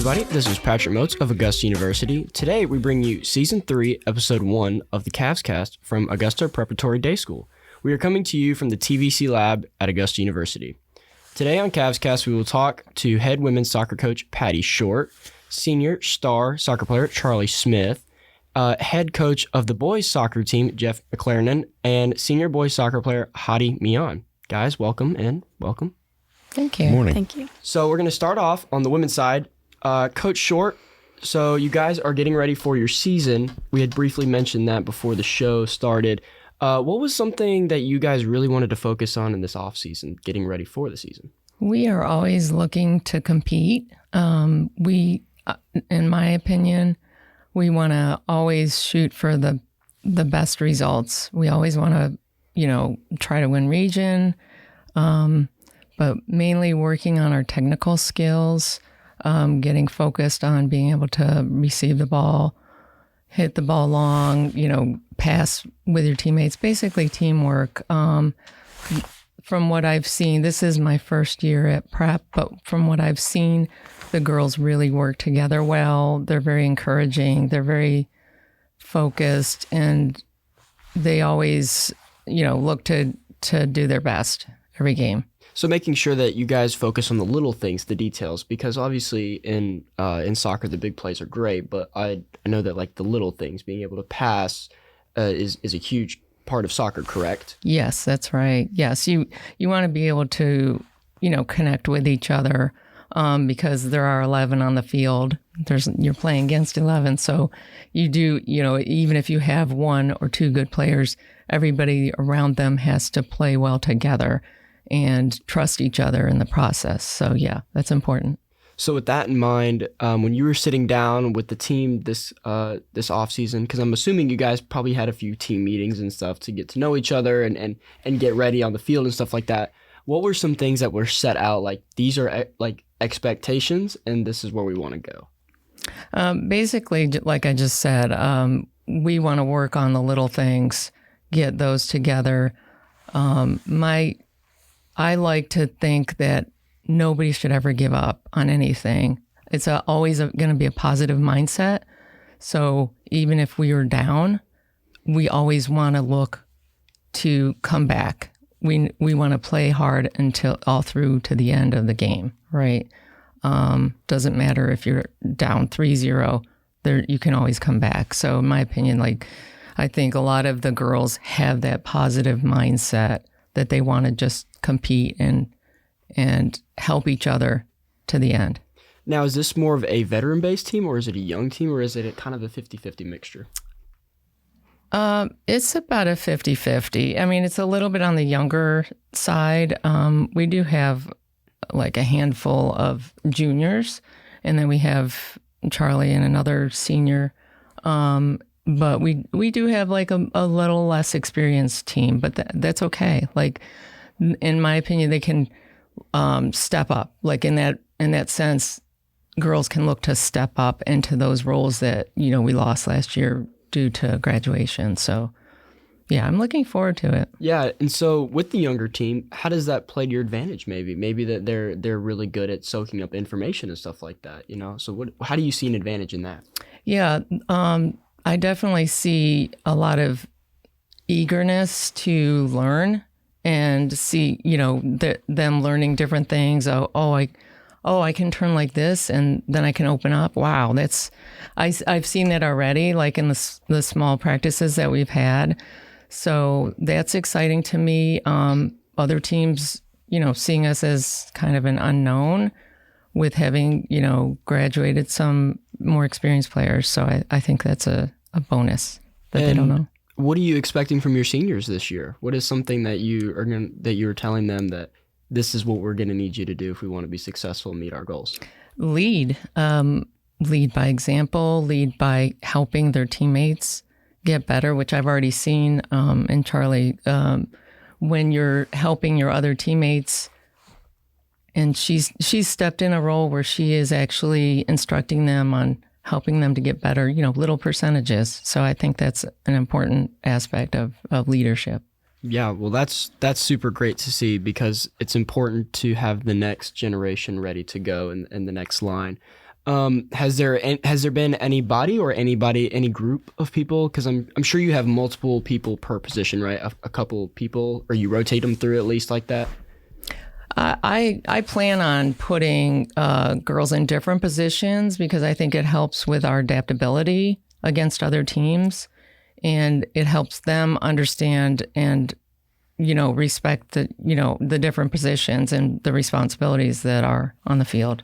everybody. This is Patrick Motes of Augusta University. Today, we bring you Season 3, Episode 1 of the CavsCast from Augusta Preparatory Day School. We are coming to you from the TVC Lab at Augusta University. Today on CavsCast, we will talk to head women's soccer coach Patty Short, senior star soccer player Charlie Smith, head coach of the boys soccer team Jeff McLaren, and senior boys soccer player Hadi Mian. Guys, welcome and welcome. Thank you. Morning. Thank you. So we're going to start off on the women's side. Coach Short, so you guys are getting ready for your season. We had briefly mentioned that before the show started. What was something that you guys really wanted to focus on in this off-season, getting ready for the season? We are always looking to compete. In my opinion, we want to always shoot for the best results. We always want to, try to win region, but mainly working on our technical skills, getting focused on being able to receive the ball, hit the ball long, pass with your teammates, basically teamwork. From what I've seen, this is my first year at Prep, but from what I've seen, the girls really work together well. They're very encouraging. They're very focused, and they always, look to do their best every game. So making sure that you guys focus on the little things, the details, because obviously in soccer the big plays are great, but I know that like the little things, being able to pass, is a huge part of soccer, correct? Yes, that's right. Yes, you want to be able to connect with each other, because there are 11 on the field. You're playing against 11, so you do even if you have one or two good players, everybody around them has to play well together and trust each other in the process. So yeah, that's important. So with that in mind, when you were sitting down with the team this off season, because I'm assuming you guys probably had a few team meetings and stuff to get to know each other and get ready on the field and stuff like that. What were some things that were set out, like these are like expectations and this is where we want to go? Basically, like I just said, we want to work on the little things, get those together. I like to think that nobody should ever give up on anything. It's always going to be a positive mindset. So even if we are down, we always want to look to come back. We want to play hard until all through to the end of the game, right? Doesn't matter if you're down 3-0, you can always come back. So in my opinion, I think a lot of the girls have that positive mindset that they want to just compete and help each other to the end. Now, is this more of a veteran-based team, or is it a young team, or is it kind of a 50-50 mixture? It's about a 50-50. I mean, it's a little bit on the younger side. We do have like a handful of juniors, and then we have Charlie and another senior. But we do have like a little less experienced team, but that's okay. Like, in my opinion, they can step up. Like in that sense, girls can look to step up into those roles that we lost last year due to graduation. So yeah, I'm looking forward to it. Yeah, and so with the younger team, how does that play to your advantage? Maybe that they're really good at soaking up information and stuff like that. So how do you see an advantage in that? Yeah, I definitely see a lot of eagerness to learn and see, them learning different things. I can turn like this and then I can open up. Wow, I've seen that already, like in the small practices that we've had. So that's exciting to me. Other teams, seeing us as kind of an unknown with having, graduated some more experienced players. So I think that's a bonus that they don't know. What are you expecting from your seniors this year? What is something that you're telling them that this is what we're going to need you to do if we want to be successful and meet our goals? Lead by example, lead by helping their teammates get better, which I've already seen in Charlie. When you're helping your other teammates, and she's stepped in a role where she is actually instructing them on helping them to get better, little percentages. So I think that's an important aspect of leadership. Yeah, well, that's super great to see, because it's important to have the next generation ready to go in the next line. Has there been any group of people? Because I'm sure you have multiple people per position, right? A couple people, or you rotate them through at least like that. I plan on putting girls in different positions because I think it helps with our adaptability against other teams, and it helps them understand and respect the different positions and the responsibilities that are on the field.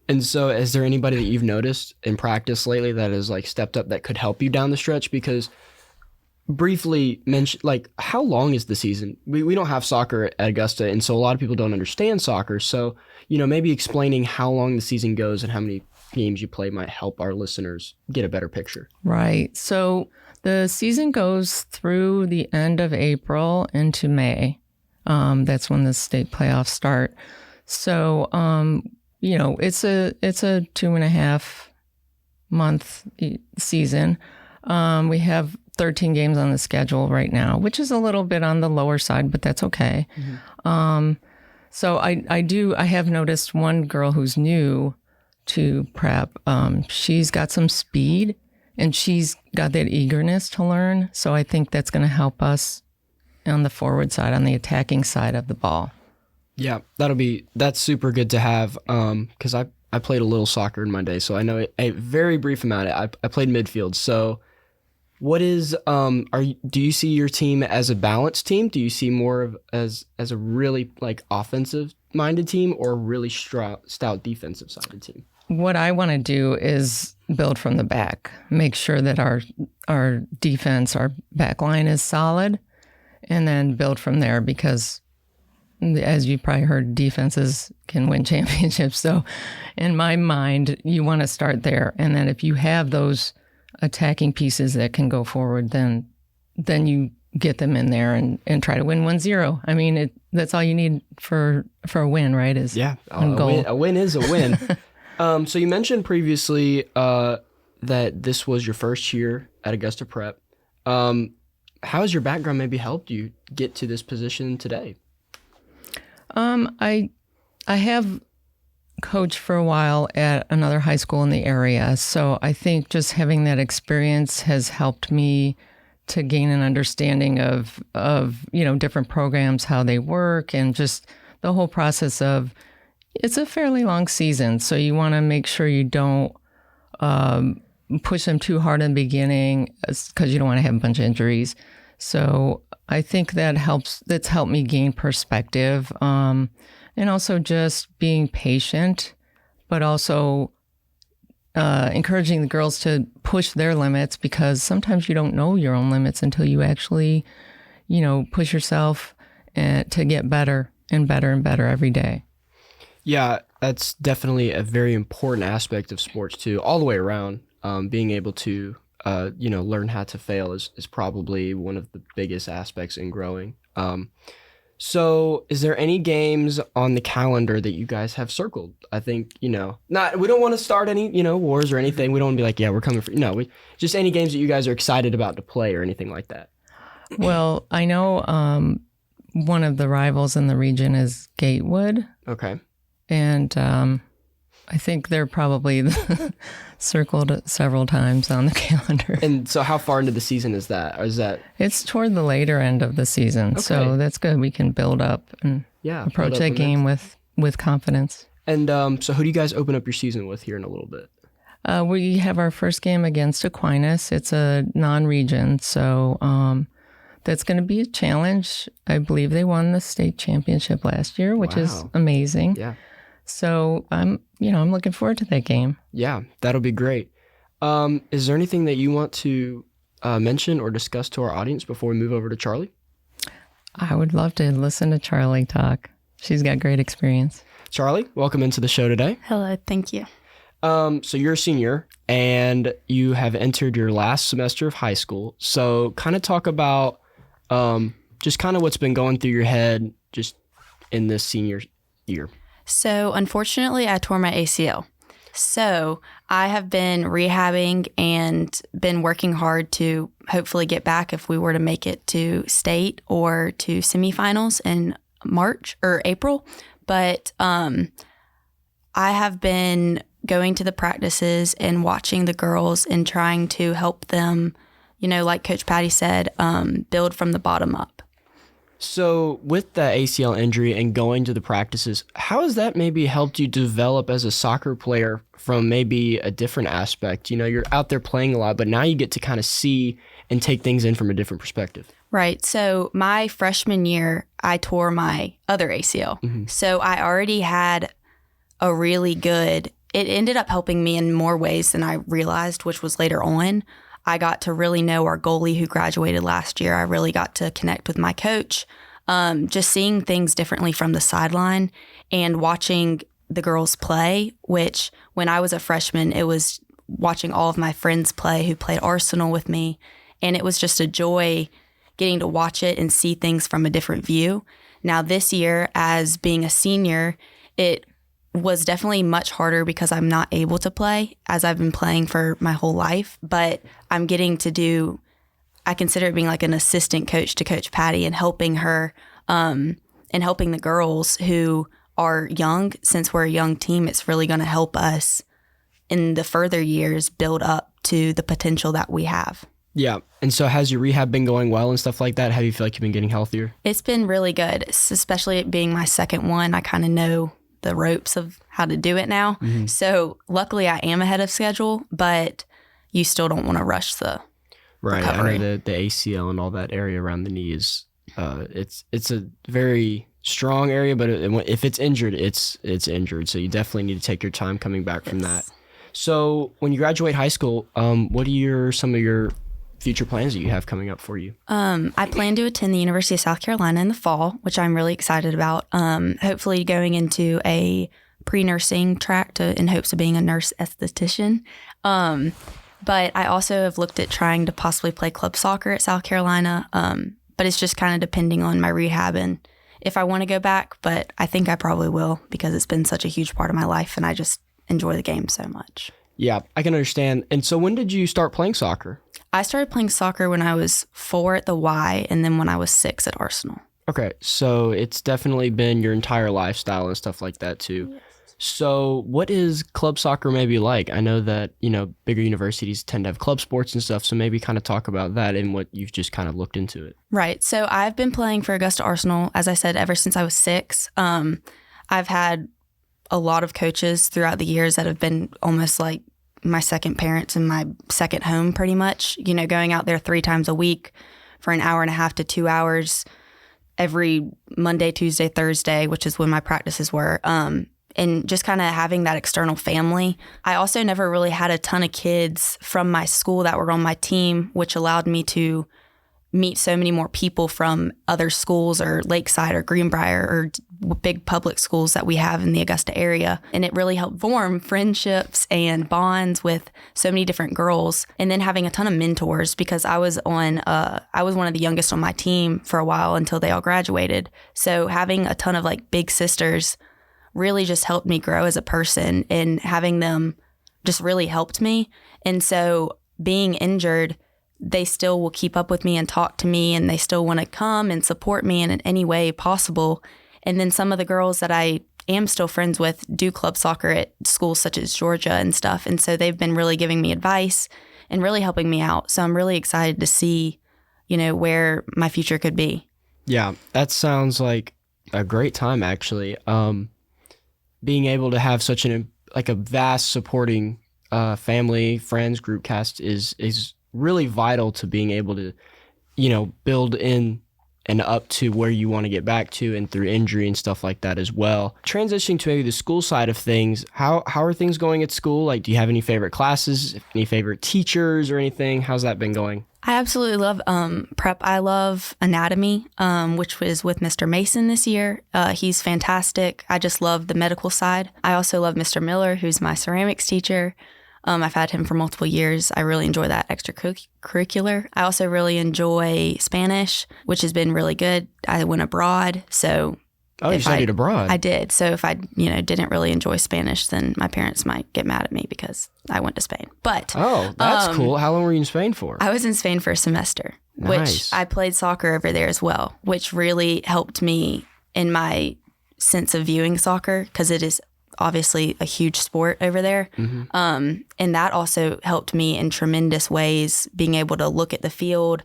And so, is there anybody that you've noticed in practice lately that has like stepped up that could help you down the stretch? Because briefly mention, like, how long is the season? We don't have soccer at Augusta, and so a lot of people don't understand soccer. So, maybe explaining how long the season goes and how many games you play might help our listeners get a better picture. Right. So the season goes through the end of April into May. That's when the state playoffs start. So, it's a 2.5 month season. We have 13 games on the schedule right now, which is a little bit on the lower side, but that's okay. Mm-hmm. So I have noticed one girl who's new to prep. She's got some speed and she's got that eagerness to learn. So I think that's going to help us on the forward side, on the attacking side of the ball. Yeah, that's super good to have. Cause I played a little soccer in my day, so I know a very brief amount. I played midfield. So what is, do you see your team as a balanced team? Do you see more of as a really like offensive minded team or a really stout defensive sided team? What I want to do is build from the back, make sure that our defense, our back line is solid, and then build from there because as you probably heard, defenses can win championships. So in my mind, you want to start there. And then if you have those attacking pieces that can go forward, then you get them in there and try to win 1-0. I mean, that's all you need for a win, right? Is a win is a win. So you mentioned previously that this was your first year at Augusta Prep. How has your background maybe helped you get to this position today? I have coached for a while at another high school in the area. So I think just having that experience has helped me to gain an understanding of different programs, how they work, and just the whole process of it's a fairly long season. So you want to make sure you don't push them too hard in the beginning because you don't want to have a bunch of injuries. So I think that's helped me gain perspective, and also just being patient, but also encouraging the girls to push their limits because sometimes you don't know your own limits until you actually, push yourself to get better and better and better every day. Yeah, that's definitely a very important aspect of sports too, all the way around. Being able to learn how to fail is probably one of the biggest aspects in growing. So is there any games on the calendar that you guys have circled? I think, we don't want to start any, wars or anything. We don't want to be like, yeah, we're coming for, just any games that you guys are excited about to play or anything like that. Well, I know one of the rivals in the region is Gatewood. Okay. And I think they're probably circled several times on the calendar. And so how far into the season is that? Or is that? It's toward the later end of the season. Okay. So that's good. We can build up and approach that game with confidence. And so who do you guys open up your season with here in a little bit? We have our first game against Aquinas. It's a non-region. So that's going to be a challenge. I believe they won the state championship last year, which is amazing. Yeah. So I'm looking forward to that game. Yeah, that'll be great. Is there anything that you want to mention or discuss to our audience before we move over to Charlie? I would love to listen to Charlie talk. She's got great experience. Charlie, welcome into the show today. Hello, thank you. So you're a senior and you have entered your last semester of high school. So kind of talk about just kind of what's been going through your head just in this senior year. So unfortunately, I tore my ACL. So I have been rehabbing and been working hard to hopefully get back if we were to make it to state or to semifinals in March or April. But I have been going to the practices and watching the girls and trying to help them, like Coach Patty said, build from the bottom up. So with the ACL injury and going to the practices, how has that maybe helped you develop as a soccer player from maybe a different aspect? You're out there playing a lot, but now you get to kind of see and take things in from a different perspective. Right. So my freshman year, I tore my other ACL. Mm-hmm. So I already had a really good, it ended up helping me in more ways than I realized, which was later on. I got to really know our goalie who graduated last year. I really got to connect with my coach, just seeing things differently from the sideline and watching the girls play, which when I was a freshman, it was watching all of my friends play who played Arsenal with me. And it was just a joy getting to watch it and see things from a different view. Now this year, as being a senior, it was definitely much harder because I'm not able to play as I've been playing for my whole life, but I'm getting to I consider it being like an assistant coach to Coach Patty and helping her and helping the girls who are young. Since we're a young team, it's really going to help us in the further years build up to the potential that we have. Yeah. And so has your rehab been going well and stuff like that? How do you feel like you've been getting healthier? It's been really good, especially it being my second one. I kind of know the ropes of how to do it now. Mm-hmm. So luckily I am ahead of schedule, but you still don't want to rush the recovery. I know the ACL and all that area around the knee is, it's a very strong area, but if it's injured, it's injured. So you definitely need to take your time coming back from that. So when you graduate high school, what are some of your future plans that you have coming up for you? I plan to attend the University of South Carolina in the fall, which I'm really excited about. Hopefully going into a pre-nursing track in hopes of being a nurse esthetician. But I also have looked at trying to possibly play club soccer at South Carolina. But it's just kind of depending on my rehab and if I want to go back. But I think I probably will because it's been such a huge part of my life and I just enjoy the game so much. Yeah, I can understand. And so when did you start playing soccer? I started playing soccer when I was 4 at the Y and then when I was 6 at Arsenal. Okay, so it's definitely been your entire lifestyle and stuff like that too. Yes. So what is club soccer maybe like? I know that, bigger universities tend to have club sports and stuff, so maybe kind of talk about that and what you've just kind of looked into it. Right, so I've been playing for Augusta Arsenal, as I said, ever since I was 6. I've had a lot of coaches throughout the years that have been almost like my second parents and my second home pretty much, going out there 3 times a week for an hour and a half to 2 hours every Monday, Tuesday, Thursday, which is when my practices were, and just kind of having that external family. I also never really had a ton of kids from my school that were on my team, which allowed me to meet so many more people from other schools or Lakeside or Greenbrier or big public schools that we have in the Augusta area. And it really helped form friendships and bonds with so many different girls. And then having a ton of mentors because I was one of the youngest on my team for a while until they all graduated. So having a ton of like big sisters really just helped me grow as a person, and having them just really helped me. And so being injured, they still will keep up with me and talk to me, and they still want to come and support me in any way possible. And then some of the girls that I am still friends with do club soccer at schools such as Georgia and stuff. And so they've been really giving me advice and really helping me out. So I'm really excited to see, where my future could be. Yeah, that sounds like a great time, actually. Being able to have such a vast supporting family, friends, group cast is really vital to being able to, build in and up to where you want to get back to, and through injury and stuff like that as well. Transitioning to maybe the school side of things, how are things going at school? Like, do you have any favorite classes, any favorite teachers or anything? How's that been going? I absolutely love prep. I love anatomy, which was with Mr. Mason this year. He's fantastic. I just love the medical side. I also love Mr. Miller, who's my ceramics teacher. I've had him for multiple years. I really enjoy that extracurricular. I also really enjoy Spanish, which has been really good. I went abroad, so... Oh, you studied abroad? I did. So if I, didn't really enjoy Spanish, then my parents might get mad at me because I went to Spain. But oh, that's cool. How long were you in Spain for? I was in Spain for a semester, which I played soccer over there as well, which really helped me in my sense of viewing soccer because it is obviously a huge sport over there. And that also helped me in tremendous ways, being able to look at the field,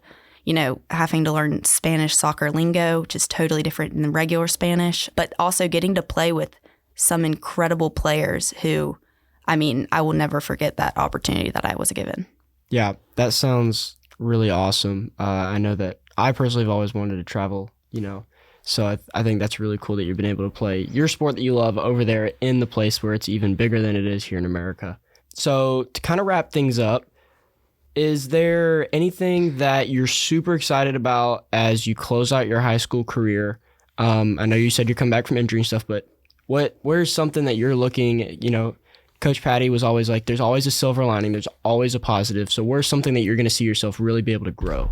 having to learn Spanish soccer lingo, which is totally different than regular Spanish, but also getting to play with some incredible players who, I will never forget that opportunity that I was given. Yeah, that sounds really awesome. I know that I personally have always wanted to travel, so I think that's really cool that you've been able to play your sport that you love over there in the place where it's even bigger than it is here in America. So to kind of wrap things up, is there anything that you're super excited about as you close out your high school career? I know you said you're coming back from injury and stuff, but where's something that you're looking, Coach Patty was always like, there's always a silver lining, there's always a positive. So where's something that you're going to see yourself really be able to grow?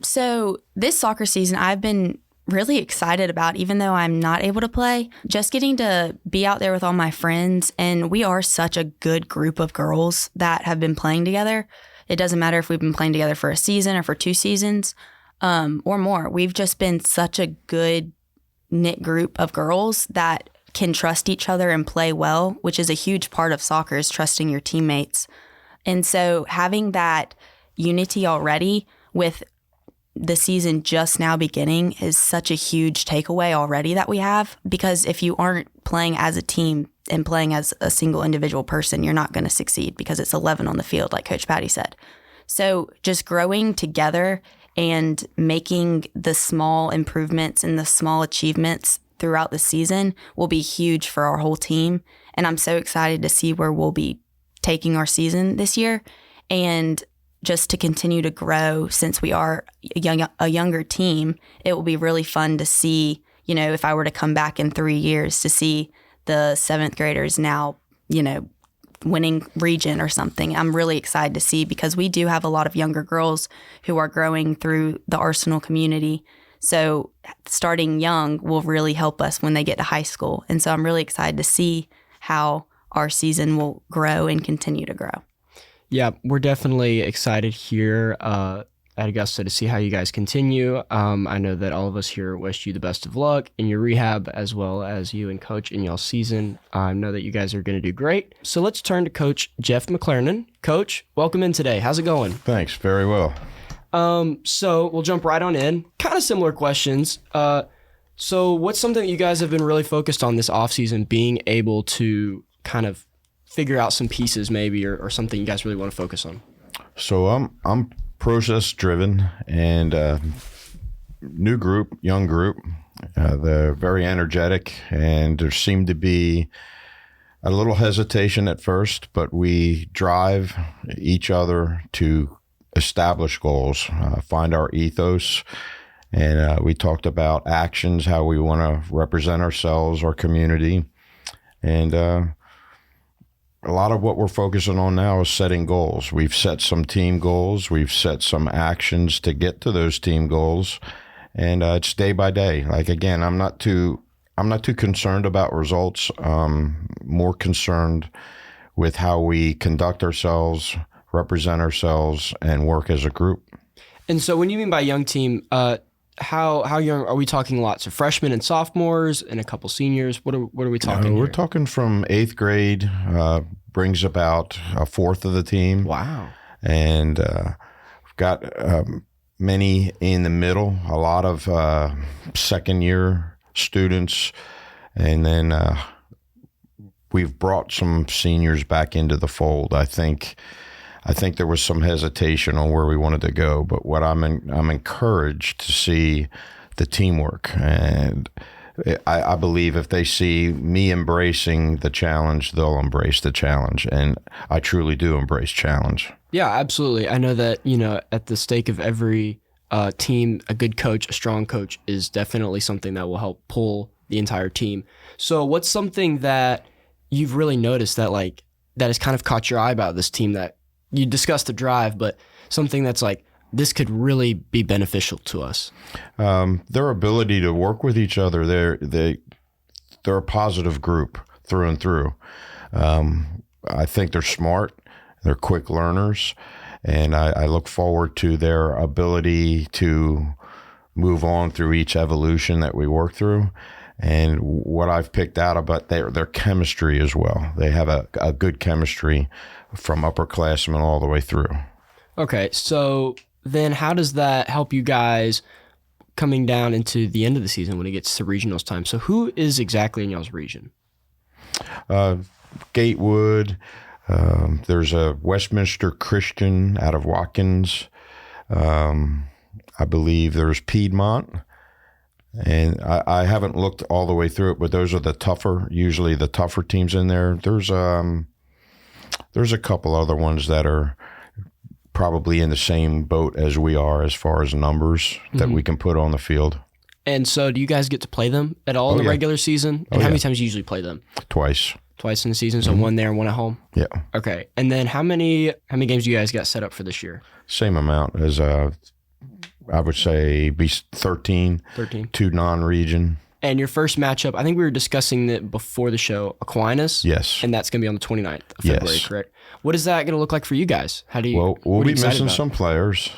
So this soccer season, I've been really excited about, even though I'm not able to play, just getting to be out there with all my friends. And we are such a good group of girls that have been playing together. It doesn't matter if we've been playing together for a season or for 2 seasons or more. We've just been such a good knit group of girls that can trust each other and play well, which is a huge part of soccer, is trusting your teammates. And so having that unity already with the season just now beginning is such a huge takeaway already that we have, because if you aren't playing as a team and playing as a single individual person, you're not going to succeed because it's 11 on the field, like Coach Patty said. So just growing together and making the small improvements and the small achievements throughout the season will be huge for our whole team. And I'm so excited to see where we'll be taking our season this year, and just to continue to grow. Since we are a younger team, it will be really fun to see, if I were to come back in 3 years, to see the 7th graders now, winning region or something. I'm really excited to see, because we do have a lot of younger girls who are growing through the Arsenal community. So starting young will really help us when they get to high school. And so I'm really excited to see how our season will grow and continue to grow. Yeah, we're definitely excited here at Augusta to see how you guys continue. I know that all of us here wish you the best of luck in your rehab, as well as you and Coach in y'all's season. I know that you guys are going to do great. So let's turn to Coach Jeff McLaren. Coach, welcome in today. How's it going? Thanks. Very well. So we'll jump right on in. Kind of similar questions. So what's something that you guys have been really focused on this offseason, being able to kind of figure out some pieces maybe, or something you guys really want to focus on? So I'm process driven, and new group, young group. They're very energetic, and there seemed to be a little hesitation at first, but we drive each other to establish goals, find our ethos. And we talked about actions, how we want to represent ourselves, our community. And a lot of what we're focusing on now is setting goals. We've set some team goals. We've set some actions to get to those team goals. And it's day by day. Like, again, I'm not too concerned about results. More concerned with how we conduct ourselves, represent ourselves, and work as a group. And so when you mean by young team, how young are we talking? Lots of freshmen and sophomores and a couple seniors? What are we talking We're here? talking from 8th grade, brings about a fourth of the team. Wow. And we've got many in the middle, a lot of second-year students. And then we've brought some seniors back into the fold. I think there was some hesitation on where we wanted to go, but what I'm encouraged to see the teamwork, and I believe if they see me embracing the challenge, they'll embrace the challenge, and I truly do embrace challenge. Yeah, absolutely. I know that, at the stake of every team, a good coach, a strong coach is definitely something that will help pull the entire team. So what's something that you've really noticed that has kind of caught your eye about this team, that you discussed the drive, but something that's like, this could really be beneficial to us? Their ability to work with each other. They're a positive group through and through. I think they're smart. They're quick learners. And I look forward to their ability to move on through each evolution that we work through. And what I've picked out about their chemistry as well. They have a good chemistry from upperclassmen all the way through. Okay, so then how does that help you guys coming down into the end of the season when it gets to regionals time? So who is exactly in y'all's region? Gatewood. There's a Westminster Christian out of Watkins. I believe there's Piedmont. And I haven't looked all the way through it, but those are usually the tougher teams in there. There's a couple other ones that are probably in the same boat as we are as far as numbers that we can put on the field. And so do you guys get to play them at all in the regular season? And how many times do you usually play them? Twice. Twice in the season, so one there and one at home? Yeah. Okay. And then how many games do you guys got set up for this year? Same amount as I would say be 13. 13. 2 non-region. And your first matchup, I think we were discussing that before the show, Aquinas. Yes. And that's going to be on the 29th of February, correct? What is that going to look like for you guys? How do you? Well, we'll what are you be excited missing about? some players.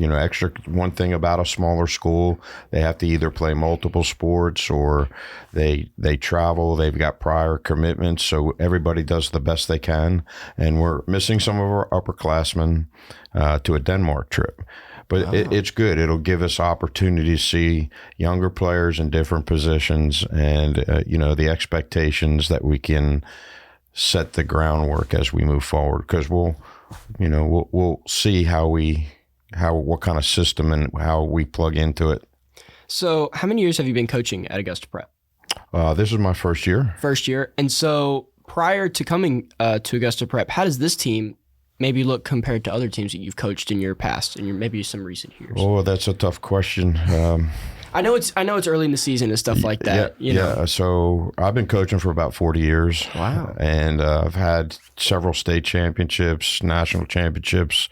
Extra one thing about a smaller school, they have to either play multiple sports or they travel. They've got prior commitments, so everybody does the best they can. And we're missing some of our upperclassmen to a Denmark trip. But it's good. It'll give us opportunity to see younger players in different positions and, the expectations that we can set the groundwork as we move forward. Because we'll see what kind of system and how we plug into it. So how many years have you been coaching at Augusta Prep? This is my first year. First year. And so prior to coming to Augusta Prep, how does this team maybe look compared to other teams that you've coached in your past and maybe some recent years? Oh, that's a tough question. I know it's early in the season and stuff like that. Yeah. So I've been coaching for about 40 years. Wow. And I've had several state championships, national championships.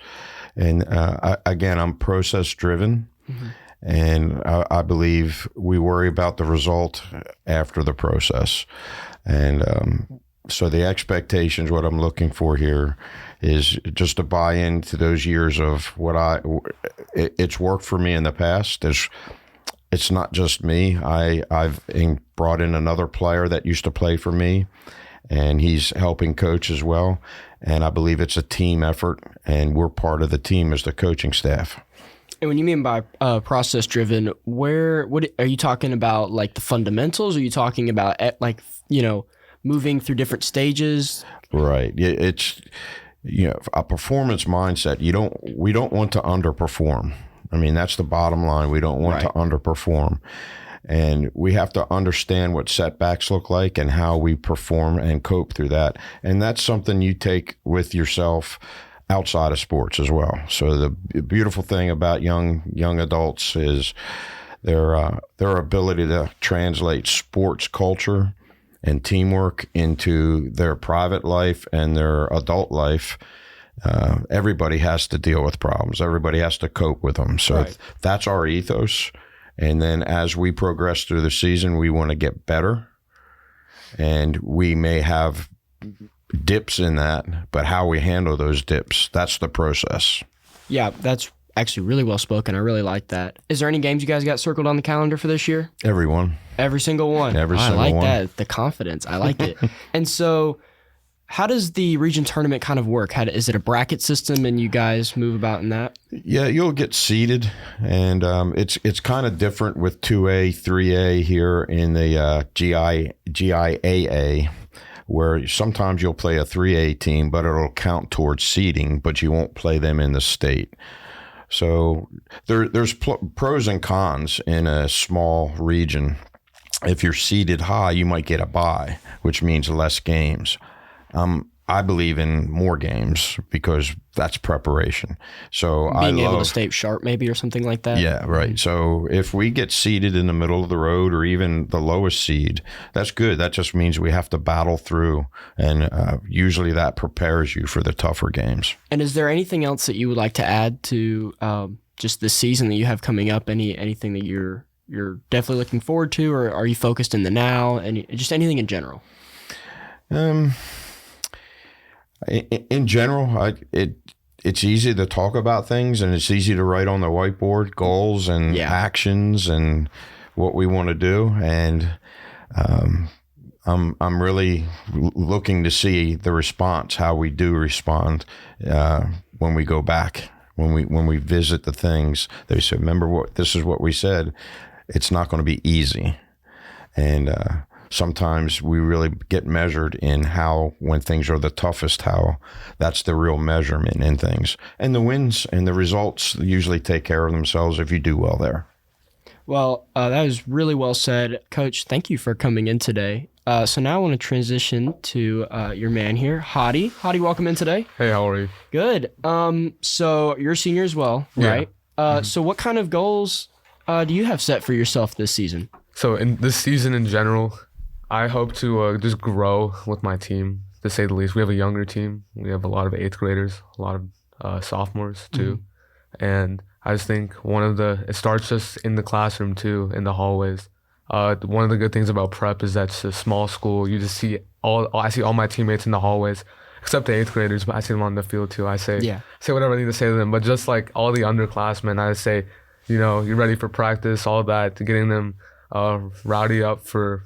And I'm process driven. Mm-hmm. And I believe we worry about the result after the process. And so the expectations, what I'm looking for here is just to buy into those years of it's worked for me in the past. It's not just me. I've brought in another player that used to play for me, and he's helping coach as well. And I believe it's a team effort, and we're part of the team as the coaching staff. And when you mean by process driven, what are you talking about? Like the fundamentals? Are you talking about moving through different stages? Right. It's a performance mindset. We don't want to underperform. I mean, that's the bottom line. We don't want to underperform. And we have to understand what setbacks look like and how we perform and cope through that. And that's something you take with yourself outside of sports as well. So the beautiful thing about young adults is their ability to translate sports culture and teamwork into their private life and their adult life. Everybody has to deal with problems. Everybody has to cope with them. So that's our ethos. And then as we progress through the season, we want to get better. And we may have dips in that, but how we handle those dips, that's the process. Yeah, that's actually really well spoken. I really like that. Is there any games you guys got circled on the calendar for this year? Everyone. Every single one. Every single one. I like that. The confidence. I like it. And so how does the region tournament kind of work? Is it a bracket system and you guys move about in that? Yeah, you'll get seeded, and it's kind of different with 2A, 3A here in the GIAA, where sometimes you'll play a 3A team, but it'll count towards seeding, but you won't play them in the state. So there's pros and cons in a small region. If you're seeded high, you might get a bye, which means less games. I believe in more games because that's preparation. So being able to stay sharp maybe or something like that. Yeah, right. So if we get seeded in the middle of the road or even the lowest seed, that's good. That just means we have to battle through, and usually that prepares you for the tougher games. And is there anything else that you would like to add to just the season that you have coming up? Anything that you're definitely looking forward to, or are you focused in the now? And just anything in general? In general, it's easy to talk about things, and it's easy to write on the whiteboard goals and actions, what we want to do, and I'm really looking to see the response, how we do respond when we go back, when we visit the things. They say, remember this is what we said. It's not going to be easy, and sometimes we really get measured in how, when things are the toughest, how that's the real measurement in things. And the wins and the results usually take care of themselves if you do well there. Well, that was really well said. Coach, thank you for coming in today. So now I want to transition to your man here, Hadi. Hadi, welcome in today. Hey, how are you? Good. So you're a senior as well, right? So what kind of goals do you have set for yourself this season? So in this season in general, I hope to just grow with my team, to say the least. We have a younger team. We have a lot of 8th graders, a lot of sophomores too. And I just think it starts just in the classroom too, in the hallways. One of the good things about prep is that it's a small school. You just see I see all my teammates in the hallways, except the 8th graders, but I see them on the field too. I say whatever I need to say to them. But just like all the underclassmen, I say, you're ready for practice, all that, to getting them rowdy up for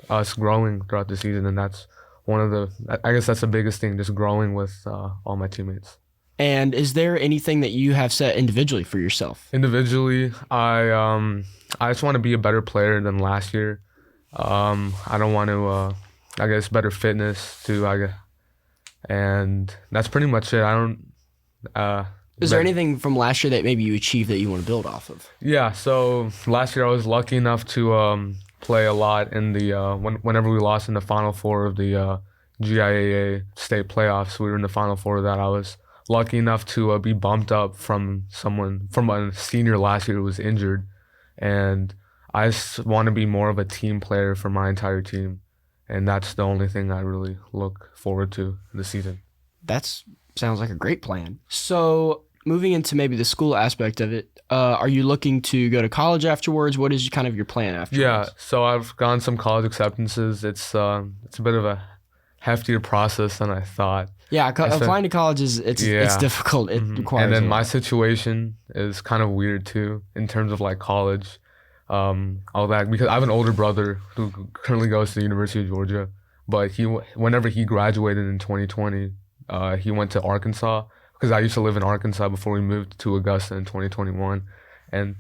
us growing throughout the season. And that's I guess that's the biggest thing, just growing with all my teammates. And is there anything that you have set individually for yourself? Individually, I just want to be a better player than last year. I don't want to, I guess, better fitness too, I guess. And that's pretty much it. I don't... Is there anything from last year that maybe you achieved that you want to build off of? Yeah, so last year I was lucky enough to play a lot in the whenever we lost in the Final Four of the GIAA state playoffs. We were in the Final Four of that. I was lucky enough to be bumped up from a senior last year who was injured, and I just want to be more of a team player for my entire team, and that's the only thing I really look forward to this season. That sounds like a great plan. So moving into maybe the school aspect of it, are you looking to go to college afterwards? What is kind of your plan afterwards? Yeah, so I've gotten some college acceptances. It's a bit of a heftier process than I thought. Yeah, applying to college it's difficult. It requires. And then my situation is kind of weird too in terms of like college, all that, because I have an older brother who currently goes to the University of Georgia, but whenever he graduated in 2020, he went to Arkansas, because I used to live in Arkansas before we moved to Augusta in 2021, and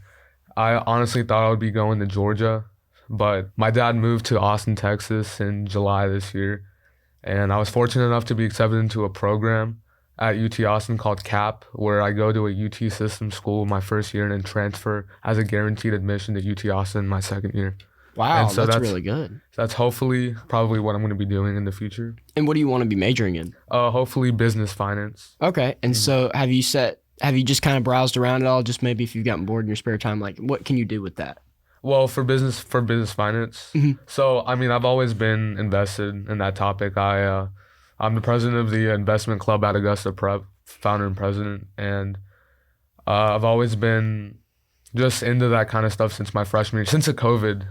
I honestly thought I would be going to Georgia, but my dad moved to Austin, Texas in July this year. And I was fortunate enough to be accepted into a program at UT Austin called CAP, where I go to a UT system school my first year and then transfer as a guaranteed admission to UT Austin my second year. Wow, so that's really good. That's hopefully probably what I'm going to be doing in the future. And what do you want to be majoring in? Hopefully business finance. Okay, and so have you just kind of browsed around at all, just maybe if you've gotten bored in your spare time, like what can you do with that? Well, for business finance. So, I mean, I've always been invested in that topic. I'm the president of the investment club at Augusta Prep, founder and president. And I've always been just into that kind of stuff since my freshman year, since the COVID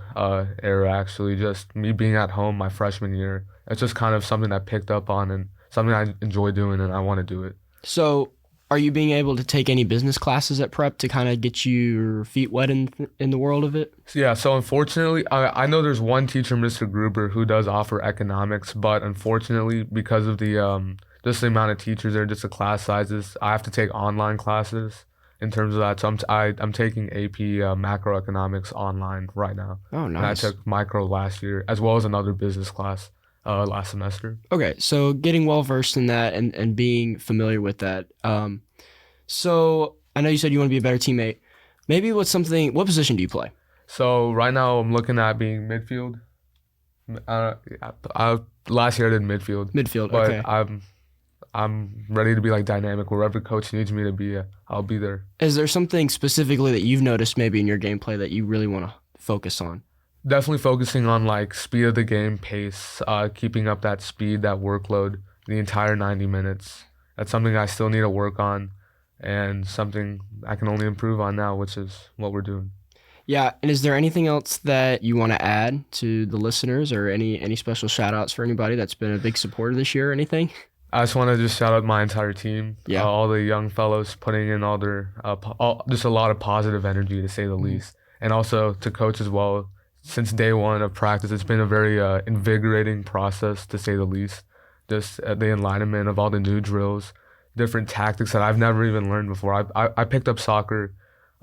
era, actually, just me being at home my freshman year. It's just kind of something I picked up on and something I enjoy doing, and I want to do it. So are you being able to take any business classes at Prep to kind of get your feet wet in the world of it? Yeah, so unfortunately, I know there's one teacher, Mr. Gruber, who does offer economics, but unfortunately, because of the just the amount of teachers there, just the class sizes, I have to take online classes in terms of that. So I'm taking AP macroeconomics online right now. Oh, nice. And I took micro last year, as well as another business class last semester. Okay, so getting well versed in that and being familiar with that. So I know you said you want to be a better teammate. Maybe what position do you play? So right now I'm looking at being midfield. Last year I did midfield. Midfield, but okay. I'm ready to be like dynamic. Wherever coach needs me to be, I'll be there. Is there something specifically that you've noticed maybe in your gameplay that you really want to focus on? Definitely focusing on like speed of the game, pace, keeping up that speed, that workload the entire 90 minutes. That's something I still need to work on, and something I can only improve on now, which is what we're doing. Yeah, and is there anything else that you want to add to the listeners, or any special shout outs for anybody that's been a big supporter this year or anything? I just want to just shout out my entire team, all the young fellows putting in all their, just a lot of positive energy, to say the least. and also to coach as well. Since day one of practice, it's been a very invigorating process, to say the least. Just the enlightenment of all the new drills, different tactics that I've never even learned before. I picked up soccer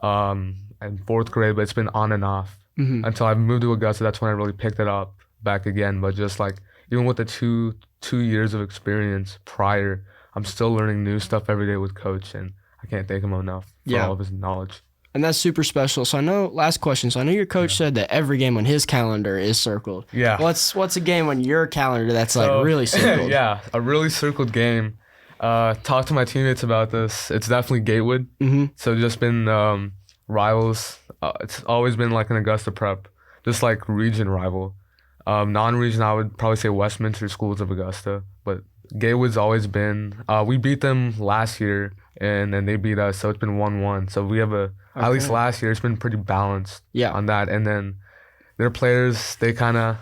in fourth grade, but it's been on and off until I moved to Augusta. That's when I really picked it up back again. But just like even with the two years of experience prior, I'm still learning new stuff every day with coach, and I can't thank him enough for all of his knowledge. And that's super special. So I know, last question. So I know your coach said that every game on his calendar is circled. Yeah. What's a game on your calendar that's like really circled? Yeah, a really circled game. Talked to my teammates about this. It's definitely Gatewood. So just been rivals. It's always been like an Augusta Prep, just like region rival. Non-region, I would probably say Westminster Schools of Augusta, but Gatewood's always been. We beat them last year, and then they beat us, so it's been 1-1. So we have at least last year, it's been pretty balanced on that. And then their players, they kind of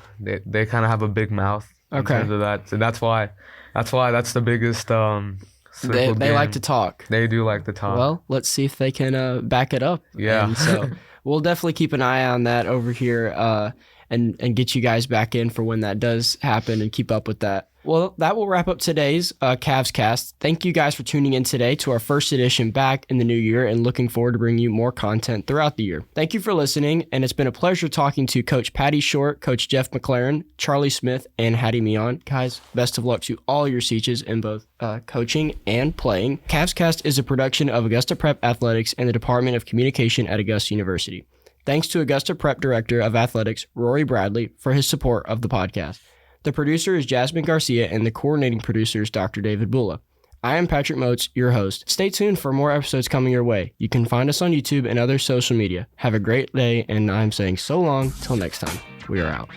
have a big mouth in terms of that. So that's why that's the biggest They like to talk. They do like to talk. Well, let's see if they can back it up. Yeah. And so we'll definitely keep an eye on that over here and get you guys back in for when that does happen and keep up with that. Well, that will wrap up today's CavsCast. Thank you guys for tuning in today to our first edition back in the new year, and looking forward to bringing you more content throughout the year. Thank you for listening, and it's been a pleasure talking to Coach Patty Short, Coach Jeff McLaren, Charlie Smith, and Hattie Mion. Guys, best of luck to all your Seaches in both coaching and playing. CavsCast is a production of Augusta Prep Athletics and the Department of Communication at Augusta University. Thanks to Augusta Prep Director of Athletics, Rory Bradley, for his support of the podcast. The producer is Jasmine Garcia, and the coordinating producer is Dr. David Bula. I am Patrick Moats, your host. Stay tuned for more episodes coming your way. You can find us on YouTube and other social media. Have a great day, and I'm saying so long till next time. We are out.